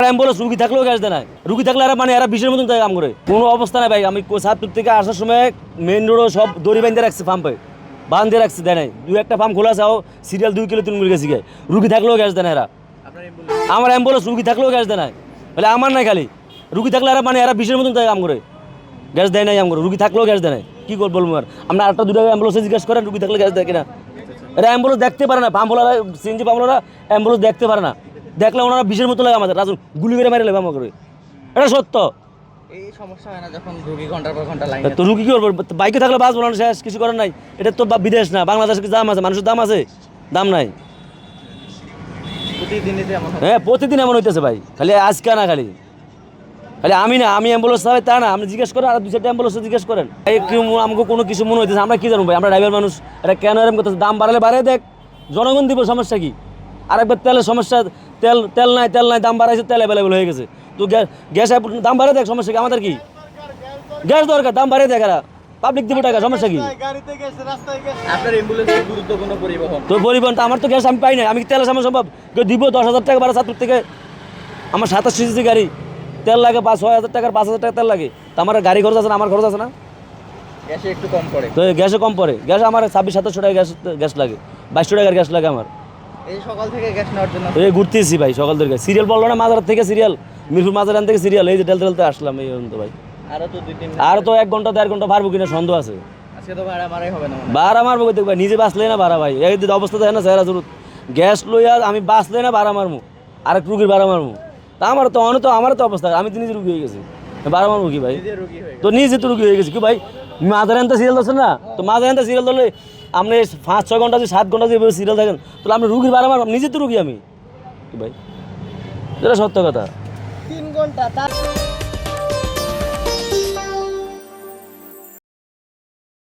Ambulance রুগী থাকলেও gas দেয় না, রুগী থাকলে এরা মানে এরা বিষের মতন কাম করে। কোনো অবস্থা নাই ভাই, আমি সাতপুর থেকে আসার সময় মেন রোডও সব দড়ি বাঁধে রাখছি, পাম্পে বাঁধে রাখছি, দেয় নাই। দুই একটা পাম্প খোলা আছে, সিরিয়াল 2 কিলো 3 কিলো গেছি গায়ে, রুগী থাকলেও গ্যাস দেয় না এরা। আমার অ্যাম্বুলেন্স রুগী থাকলেও গ্যাস দেয় না, বলে আমার নাই খালি রুগী থাকলে এরা মানে এরা বিষের মতন কাম করে, গ্যাস দেয় নাই আম করে, রুগী থাকলেও গ্যাস দেয় না। কী করবো বলবো আর, আমরা আরেকটা দুটো অ্যাম্বুলেন্সে জিজ্ঞেস করেন রুগী থাকলে গ্যাস দেয় কিনা। এরা অ্যাম্বুলেন্স দেখতে পারে না, পাম্পওয়ালারা সিএনজি পাম্পওয়ালারা অ্যাম্বুলেন্স দেখতে পারে না, দেখলে ওনারা বিষের মতো লাগে আমাদের, রাজু গুলি করে মারি লেবে আমার করে, এটা সত্য। এই সমস্যা হয় না যখন রোগী ঘন্টার পর ঘন্টা লাইন, তো রুগী কী করবো, বাইকে থাকলে বাস বলানো শেষ, কিছু করার নাই। এটা তো বিদেশ না, বাংলাদেশে দাম আছে, মানুষের দাম আছে, দাম নাই। প্রতিদিনই তো এমন হয়। হ্যাঁ প্রতিদিন এমন হইতেছে ভাই, খালি আজকে না, খালি খালি আমি না, আমি অ্যাম্বুলেন্স চালাই তা না, আপনি জিজ্ঞেস করেন, আর 2-4টা অ্যাম্বুলেন্স জিজ্ঞেস করেন। এই আমাকে কোনো কিছু মনে হইতেছে, আমরা কি জানবো ভাই, আমরা ড্রাইভার মানুষ, এটা কেন এরকম করতেছে, দাম বাড়ালে বাড়াই দেখ, জনগণ দিব, সমস্যা কি। আরেকবার তেলের সমস্যা, তেল নাই দাম বাড়াইছে, তেল অ্যাভেলেবেল হয়ে গেছে, তো গ্যাস দাম বাড়াই দেখ, সমস্যা কি, আমাদের কি গ্যাস দরকার, দাম বাড়াই দেখ, এরা পাবলিক দিব টাকা, সমস্যা কি। আপনার অ্যাম্বুলেন্স গুরুত্বপূর্ণ পরিবহন, তো পরিবহনটা আমার তো গ্যাস আমি পাই না, আমি তেলের সামনে সম্ভব কেউ দিব 10,000 টাকা ভাড়া সাতপুর থেকে, আমার 27 সিসি গাড়ি, তেল লাগে 6,000 টাকার 5,000 টাকা তেল লাগে, তো আমার গাড়ি খরচ আছে না, আমার খরচ আছে না, গ্যাসে একটু কম পড়ে। তো গ্যাসে কম পড়ে, গ্যাস আমার 26-2700 টাকা গ্যাস লাগে, 2200 টাকার গ্যাস লাগে আমার। এই সকাল থেকে গ্যাস নেওয়ার জন্য এই ঘুরতেছি ভাই সকাল থেকে, সিরিয়াল বললো না মাজার থেকে সিরিয়াল, মিরপুর মাজারান থেকে সিরিয়াল, এই যে টেলতে আসলাম এই পর্যন্ত ভাই। আরো তো 2-3 আর তো 1 ঘন্টা 1.5 ঘন্টা পারবো কিনা সন্দেহ আছে, আজকে তো ভাড়া মারাই হবে না মনে হয়। ভাড়া মারবো কইতে ভাই, নিজে বাঁচলে না ভাড়া ভাই, এই অবস্থা দেখে না চেহারা জরুর, গ্যাস লইয়া আমি বাঁচলে না ভাড়া মারমু, আরেক রুগীর ভাড়া মারমু, তা আমার তো অবস্থা, আমি তো নিজে রুগী হয়ে গেছি, ভাড়া মারবো কি ভাই, নিজে রোগী হয়ে তো নিজে তো রুগী হয়ে গেছি কি ভাই। মাদারানটা সিরিয়াল ধরছেন না, তো মাদারানটা সিরিয়াল ধরলে আপনি 5-6 ঘন্টা 7 ঘন্টা যে সিরিয়াল থাকেন, তাহলে আপনি রুগীর ভাড়া মার, নিজে তো রুগী আমি কি ভাই, এটা সত্য কথা। 3 ঘন্টা